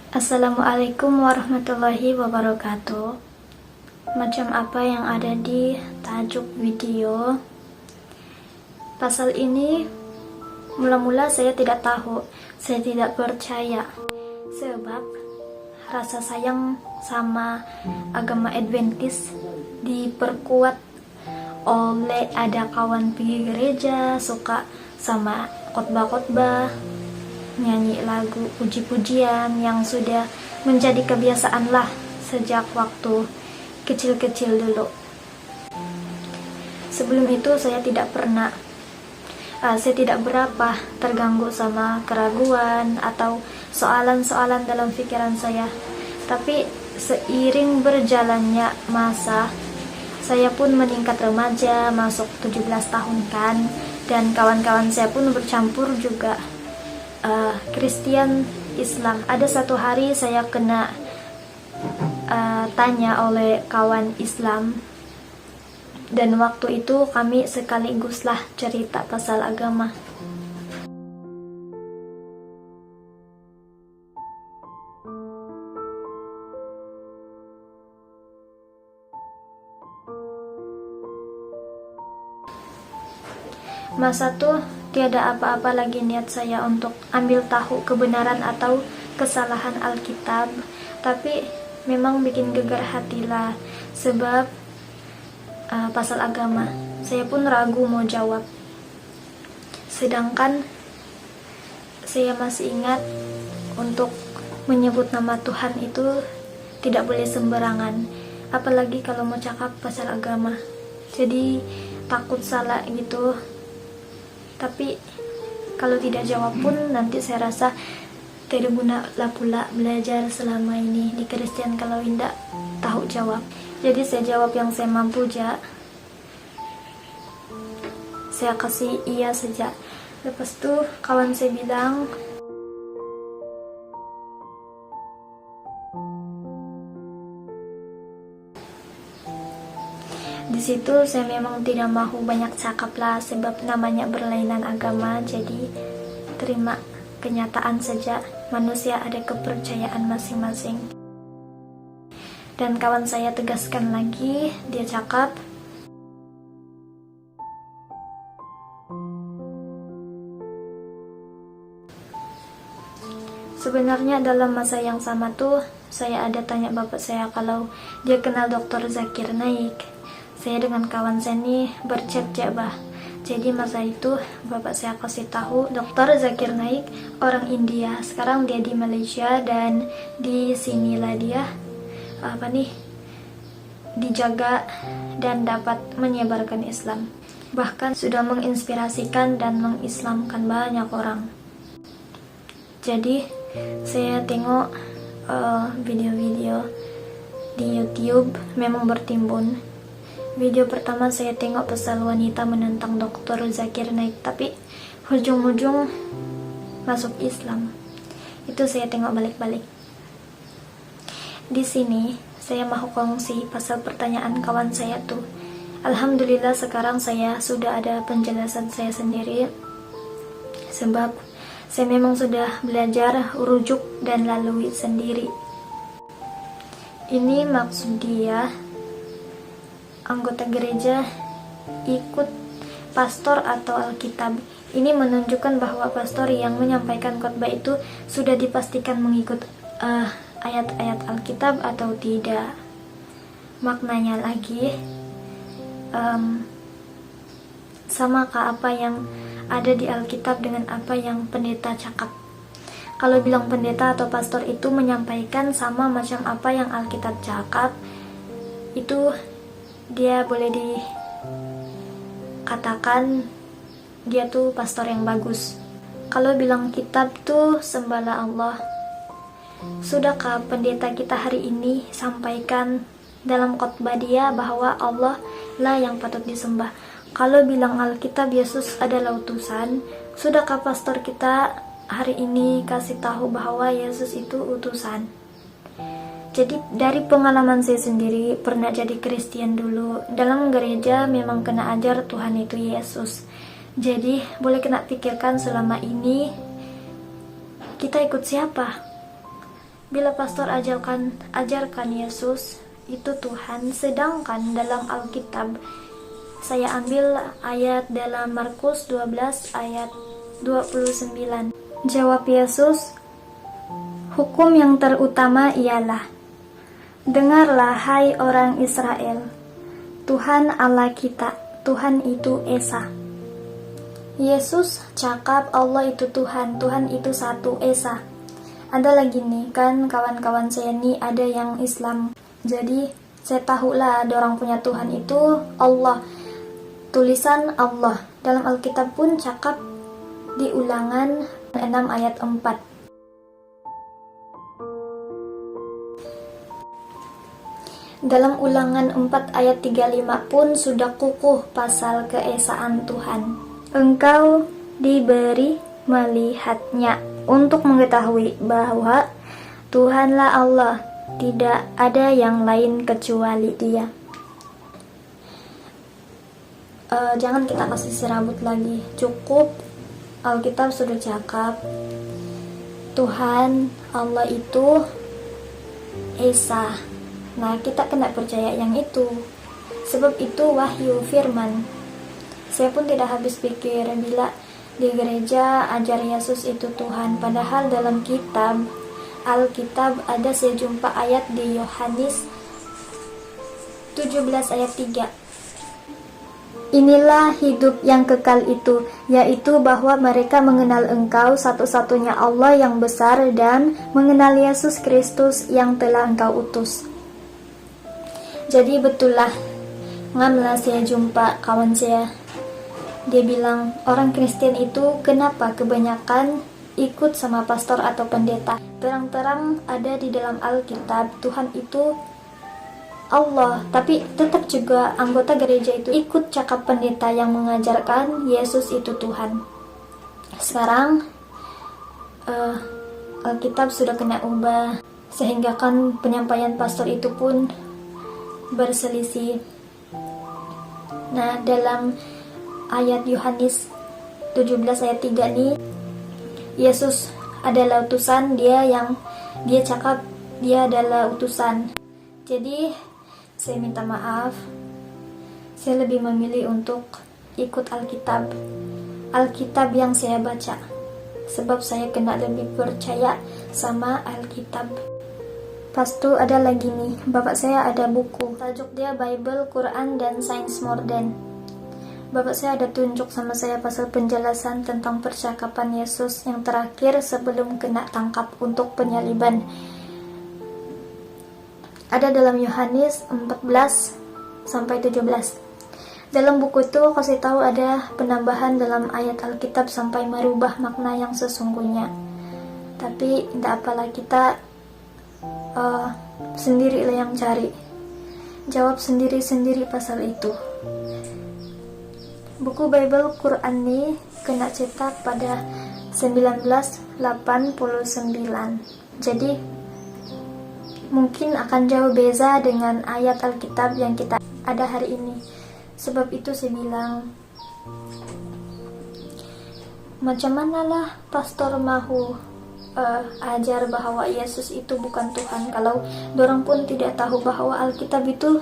Assalamualaikum warahmatullahi wabarakatuh. Macam apa yang ada di tajuk video, pasal ini mula-mula saya tidak tahu, saya tidak percaya. Sebab rasa sayang sama agama Adventist diperkuat oleh ada kawan pergi gereja, suka sama khotbah-khotbah, nyanyi lagu puji-pujian yang sudah menjadi kebiasaan lah sejak waktu kecil-kecil dulu. Sebelum itu saya tidak berapa terganggu sama keraguan atau soalan-soalan dalam pikiran saya. Tapi seiring berjalannya masa, saya pun meningkat remaja, masuk 17 tahun kan, dan kawan-kawan saya pun bercampur juga Kristen Islam. Ada satu hari saya kena tanya oleh kawan Islam, dan waktu itu kami sekaliguslah cerita pasal agama. Masa tuh tiada apa-apa lagi niat saya untuk ambil tahu kebenaran atau kesalahan Alkitab, tapi memang bikin gegar hati lah, sebab pasal agama saya pun ragu mau jawab. Sedangkan saya masih ingat untuk menyebut nama Tuhan itu tidak boleh sembarangan, apalagi kalau mau cakap pasal agama. Jadi takut salah gitu. Tapi kalau tidak jawab pun nanti saya rasa tidak guna lah pula belajar selama ini di Kristen kalau tidak tahu jawab. Jadi saya jawab yang saya mampu aja. Saya kasih iya saja. Lepas itu kawan saya bilang, di situ saya memang tidak mau banyak cakap lah, sebab namanya berlainan agama. Jadi terima kenyataan saja, manusia ada kepercayaan masing-masing. Dan kawan saya tegaskan lagi, dia cakap, sebenarnya dalam masa yang sama tuh saya ada tanya bapak saya kalau dia kenal Dr. Zakir Naik. Saya dengan kawan saya nih berchat bah. Jadi masa itu bapak saya kasih tahu Dr. Zakir Naik orang India. Sekarang dia di Malaysia dan di sinilah dia dijaga dan dapat menyebarkan Islam. Bahkan sudah menginspirasikan dan mengislamkan banyak orang. Jadi saya tengok video-video di YouTube memang bertimbun. Video pertama saya tengok pasal wanita menentang Dr. Zakir Naik, tapi hujung-hujung masuk Islam. Itu saya tengok balik-balik. Di sini saya mau kongsi pasal pertanyaan kawan saya tuh. Alhamdulillah sekarang saya sudah ada penjelasan saya sendiri, sebab saya memang sudah belajar rujuk dan lalui sendiri. Ini maksud dia, anggota gereja ikut pastor atau Alkitab. Ini menunjukkan bahwa pastor yang menyampaikan khotbah itu sudah dipastikan mengikut ayat-ayat Alkitab atau tidak. Maknanya lagi, samakah apa yang ada di Alkitab dengan apa yang pendeta cakap? Kalau bilang pendeta atau pastor itu menyampaikan sama macam apa yang Alkitab cakap, itu dia boleh dikatakan dia tuh pastor yang bagus. Kalau bilang kitab tuh sembahlah Allah, sudahkah pendeta kita hari ini sampaikan dalam khotbah dia bahwa Allah lah yang patut disembah? Kalau bilang Alkitab Yesus adalah utusan, sudahkah pastor kita hari ini kasih tahu bahwa Yesus itu utusan? Jadi dari pengalaman saya sendiri, pernah jadi Kristen dulu, dalam gereja memang kena ajar Tuhan itu Yesus. Jadi boleh kena pikirkan selama ini kita ikut siapa? Bila pastor ajarkan Yesus itu Tuhan, sedangkan dalam Alkitab saya ambil ayat dalam Markus 12 ayat 29. Jawab Yesus, hukum yang terutama ialah, dengarlah hai orang Israel, Tuhan Allah kita, Tuhan itu Esa. Yesus cakap Allah itu Tuhan, Tuhan itu satu, Esa. Ada lagi nih, kan kawan-kawan saya nih ada yang Islam. Jadi saya tahulah ada orang punya Tuhan itu Allah. Tulisan Allah. Dalam Alkitab pun cakap di Ulangan 6 ayat 4. Dalam Ulangan 4 ayat 35 pun sudah kukuh pasal keesaan Tuhan. Engkau diberi melihatnya untuk mengetahui bahwa Tuhanlah Allah, tidak ada yang lain kecuali Dia. Jangan kita kasih serabut lagi, cukup Alkitab sudah cakap Tuhan Allah itu Esa. Nah, kita kena percaya yang itu, sebab itu wahyu firman. Saya pun tidak habis pikir bila di gereja ajar Yesus itu Tuhan, padahal dalam Alkitab ada saya jumpa ayat di Yohanes 17 ayat 3. Inilah hidup yang kekal itu, yaitu bahwa mereka mengenal Engkau satu-satunya Allah yang besar dan mengenal Yesus Kristus yang telah Engkau utus. Jadi betullah, ngamlah saya jumpa kawan saya. Dia bilang, orang Kristen itu kenapa kebanyakan ikut sama pastor atau pendeta? Terang-terang ada di dalam Alkitab, Tuhan itu Allah, tapi tetap juga anggota gereja itu ikut cakap pendeta yang mengajarkan Yesus itu Tuhan. Sekarang Alkitab sudah kena ubah, sehingga kan penyampaian pastor itu pun berselisih. Nah, dalam ayat Yohanes 17 ayat 3 nih, Yesus adalah utusan, dia cakap dia adalah utusan. Jadi saya minta maaf, saya lebih memilih untuk ikut Alkitab yang saya baca, sebab saya kena lebih percaya sama Alkitab. Pas tu ada lagi nih, bapak saya ada buku, tajuk dia Bible, Quran, dan Science Modern. Bapak saya ada tunjuk sama saya pasal penjelasan tentang percakapan Yesus yang terakhir sebelum kena tangkap untuk penyaliban. Ada dalam Yohanes 14 sampai 17. Dalam buku itu kasih tahu ada penambahan dalam ayat Alkitab sampai merubah makna yang sesungguhnya. Tapi tidak apalah, kita sendirilah yang cari. Jawab sendiri-sendiri pasal itu. Buku Bible Quran ini kena cetak pada 1989. Jadi mungkin akan jauh beza dengan ayat Alkitab yang kita ada hari ini. Sebab itu saya bilang, macam manalah pastor mahu ajar bahwa Yesus itu bukan Tuhan kalau dorang pun tidak tahu bahwa Alkitab itu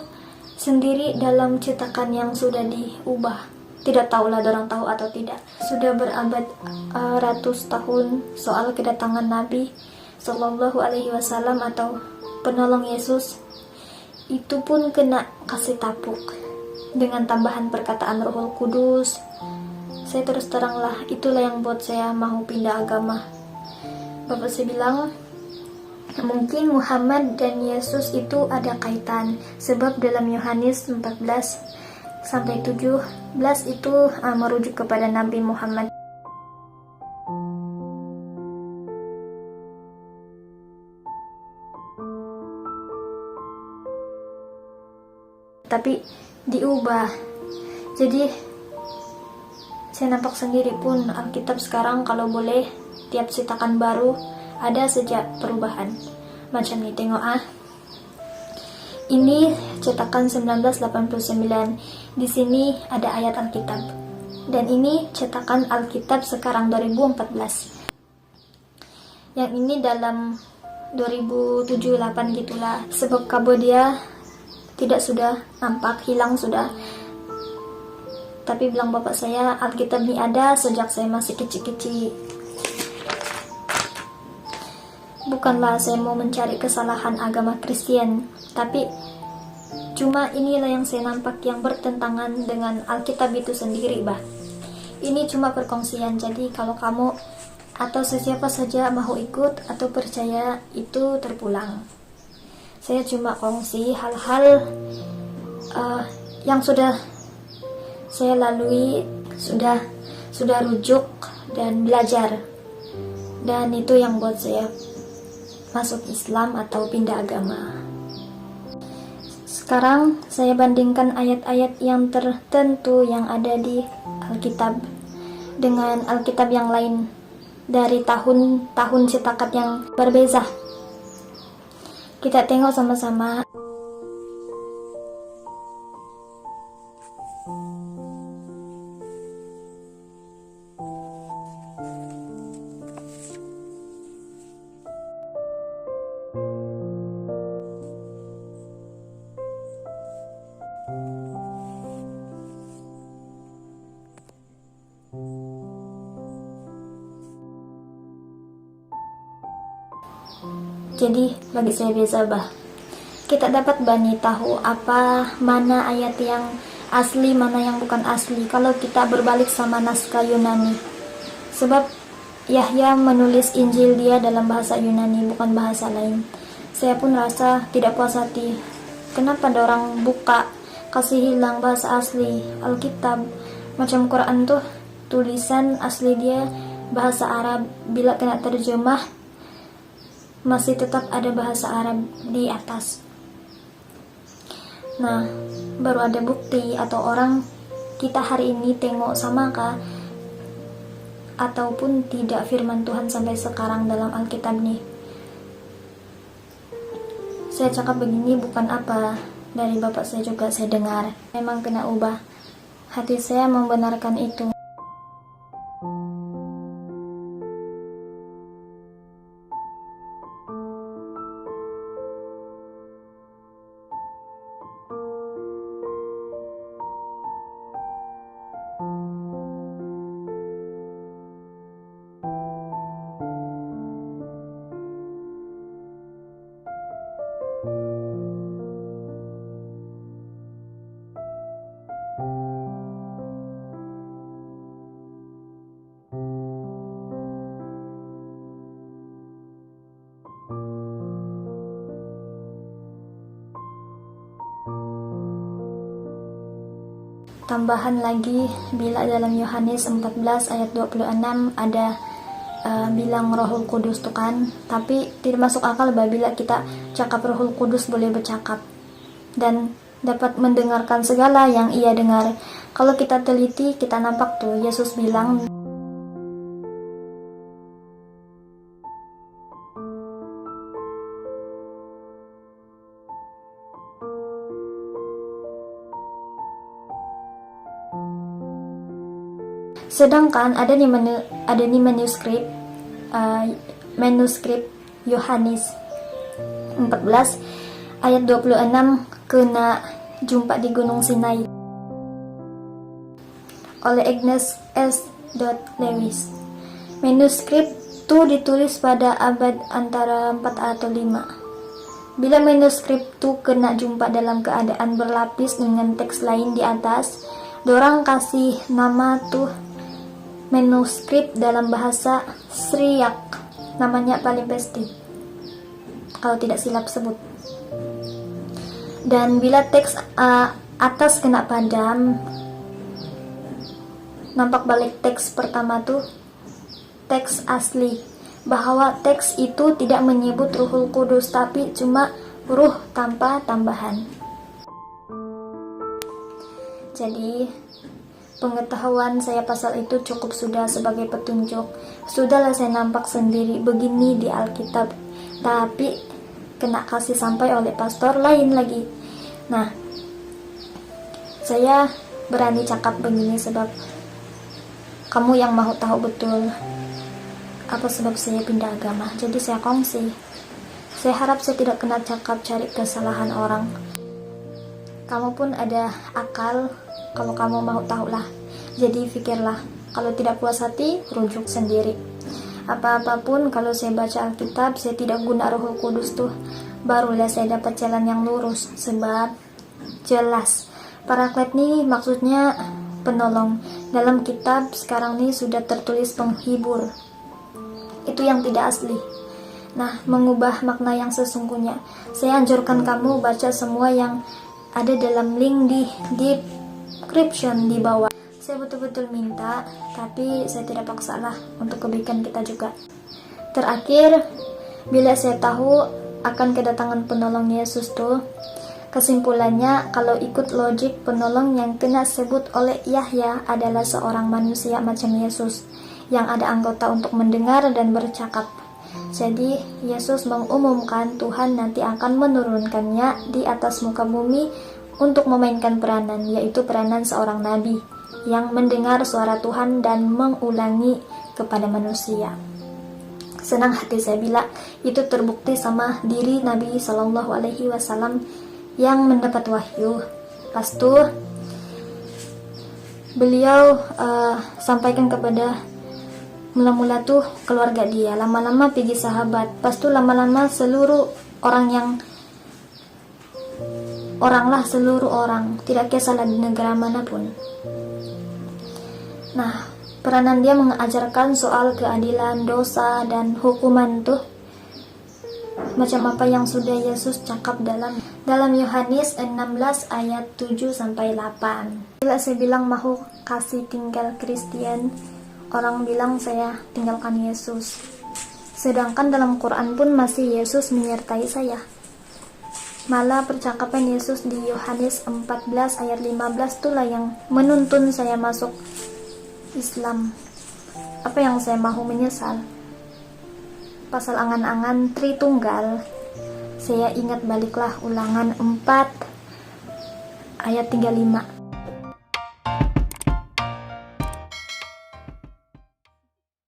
sendiri dalam cetakan yang sudah diubah. Tidak tahulah dorang tahu atau tidak. Sudah berabad ratus tahun soal kedatangan Nabi Sallallahu Alaihi Wasallam atau penolong Yesus, itu pun kena kasih tapuk dengan tambahan perkataan Rohul Kudus. Saya terus teranglah, itulah yang buat saya mau pindah agama. Bapak saya bilang, mungkin Muhammad dan Yesus itu ada kaitan, sebab dalam Yohanes 14 sampai 17 itu merujuk kepada Nabi Muhammad. Tapi diubah. Jadi saya nampak sendiri pun Alkitab sekarang kalau boleh tiap cetakan baru ada sejak perubahan. Macam ni, tengok Ini cetakan 1989. Di sini ada ayat Alkitab. Dan ini cetakan Alkitab sekarang 2014. Yang ini dalam 2007-8 gitulah. Sebab kabel dia tidak sudah nampak, hilang sudah. Tapi bilang bapak saya, Alkitab ini ada sejak saya masih kecil-kecil. Bukanlah saya mau mencari kesalahan agama Kristen, tapi cuma inilah yang saya nampak yang bertentangan dengan Alkitab itu sendiri, bah. Ini cuma perkongsian, jadi kalau kamu atau sesiapa saja mau ikut atau percaya itu terpulang. Saya cuma kongsi hal-hal yang sudah saya lalui, sudah rujuk dan belajar, dan itu yang buat saya masuk Islam atau pindah agama. Sekarang saya bandingkan ayat-ayat yang tertentu yang ada di Alkitab dengan Alkitab yang lain dari tahun-tahun cetakan yang berbeda. Kita tengok sama-sama. Jadi bagi saya biasa, bah, kita dapat bani tahu apa mana ayat yang asli, mana yang bukan asli kalau kita berbalik sama naskah Yunani. Sebab Yahya menulis Injil dia dalam bahasa Yunani, bukan bahasa lain. Saya pun rasa tidak puas hati. Kenapa orang buka kasih hilang bahasa asli Alkitab? Macam Quran tuh tulisan asli dia bahasa Arab, bila kena terjemah masih tetap ada bahasa Arab di atas. Nah, baru ada bukti atau orang kita hari ini tengok samakah ataupun tidak firman Tuhan sampai sekarang dalam Alkitab nih. Saya cakap begini bukan apa, dari bapak saya juga saya dengar. Memang kena ubah. Hati saya membenarkan itu. Tambahan lagi, bila dalam Yohanes 14 ayat 26 ada bilang Rohul Kudus tuh kan, tapi tidak masuk akal bila kita cakap Rohul Kudus boleh bercakap dan dapat mendengarkan segala yang ia dengar. Kalau kita teliti, kita nampak tuh Yesus bilang sedangkan ada di manuskrip Yohanes 14 ayat 26 kena jumpa di Gunung Sinai oleh Agnes S. Lewis. Manuskrip itu ditulis pada abad antara 4 atau 5. Bila manuskrip itu kena jumpa dalam keadaan berlapis dengan teks lain di atas, dorang kasih nama tuh manuskrip dalam bahasa Syriak, namanya Palimpsesti kalau tidak silap sebut. Dan bila teks atas kena padam, nampak balik teks pertama tuh teks asli, bahwa teks itu tidak menyebut Ruhul Kudus tapi cuma ruh tanpa tambahan. Jadi pengetahuan saya pasal itu cukup sudah sebagai petunjuk. Sudahlah saya nampak sendiri begini di Alkitab, tapi kena kasih sampai oleh pastor lain lagi. Nah, saya berani cakap begini sebab kamu yang mau tahu betul apa sebab saya pindah agama. Jadi saya kongsi. Saya harap saya tidak kena cakap cari kesalahan orang. Kamu pun ada akal, kalau kamu mau tahulah. Jadi pikirlah, kalau tidak puas hati, rujuk sendiri. Apa-apapun kalau saya baca Alkitab, saya tidak guna Roh Kudus tuh, barulah saya dapat jalan yang lurus. Sebab jelas, Paraklet nih maksudnya penolong. Dalam kitab sekarang nih sudah tertulis penghibur. Itu yang tidak asli. Nah, mengubah makna yang sesungguhnya. Saya anjurkan kamu baca semua yang ada dalam link di description di bawah. Saya betul-betul minta, tapi saya tidak paksalah untuk kebaikan kita juga. Terakhir, bila saya tahu akan kedatangan penolong Yesus tuh, kesimpulannya kalau ikut logik, penolong yang kena sebut oleh Yahya adalah seorang manusia macam Yesus, yang ada anggota untuk mendengar dan bercakap. Jadi, Yesus mengumumkan Tuhan nanti akan menurunkannya di atas muka bumi untuk memainkan peranan, yaitu peranan seorang nabi yang mendengar suara Tuhan dan mengulangi kepada manusia. Senang hati saya bila itu terbukti sama diri Nabi Shallallahu Alaihi Wasallam yang mendapat wahyu. Pastu beliau sampaikan kepada mula-mula tuh keluarga dia, lama-lama pergi sahabat, pastu lama-lama seluruh orang, tidak kisahlah di negara manapun. Nah, peranan dia mengajarkan soal keadilan, dosa, dan hukuman tuh macam apa yang sudah Yesus cakap dalam Yohanes 16 ayat 7 sampai 8. Bila saya bilang mau kasih tinggal Kristen, orang bilang saya tinggalkan Yesus. Sedangkan dalam Quran pun masih Yesus menyertai saya. Malah percakapan Yesus di Yohanes 14 ayat 15 itulah yang menuntun saya masuk Islam. Apa yang saya mau menyesal? Pasal angan-angan Tritunggal, saya ingat baliklah Ulangan 4 ayat 35.